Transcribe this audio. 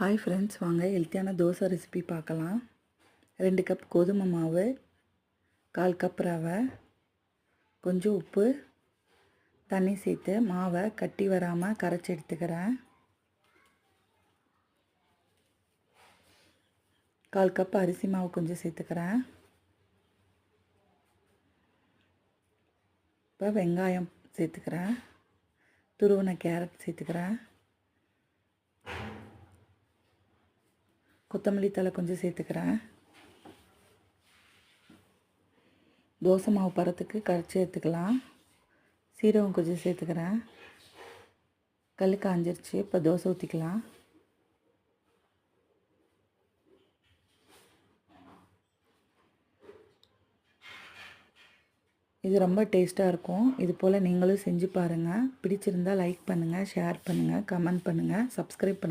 Hi friends, வாங்க ஹெல்த்தியான dosa recipe பார்க்கலாம். 2 கப் கோதுமை மாவு, 1/4 கப் ரவை, கொஞ்சம் உப்பு, தண்ணி சேர்த்து மாவை கட்டி வராமல் கரைச்சி எடுத்துக்கிறேன். 1/4 கப் அரிசி மாவு கொஞ்சம் சேர்த்துக்கிறேன். இப்போ வெங்காயம் சேர்த்துக்கிறேன். துருவின கேரட் சேர்த்துக்கிறேன். கொத்தமல்லி தழை கொஞ்சம் சேர்த்துக்கிறேன். தோசை மாவு பதத்துக்கு கரைச்சி எடுத்துக்கலாம். சீரகம் கொஞ்சம் சேர்த்துக்கிறேன். கல் காஞ்சிருச்சு. இப்போ தோசை ஊற்றிக்கலாம். இது ரொம்ப டேஸ்ட்டாக இருக்கும். இது போல் நீங்களும் செஞ்சு பாருங்கள். பிடிச்சிருந்தால் லைக் பண்ணுங்கள், ஷேர் பண்ணுங்கள், கமெண்ட் பண்ணுங்கள், சப்ஸ்கிரைப் பண்ணுங்கள்.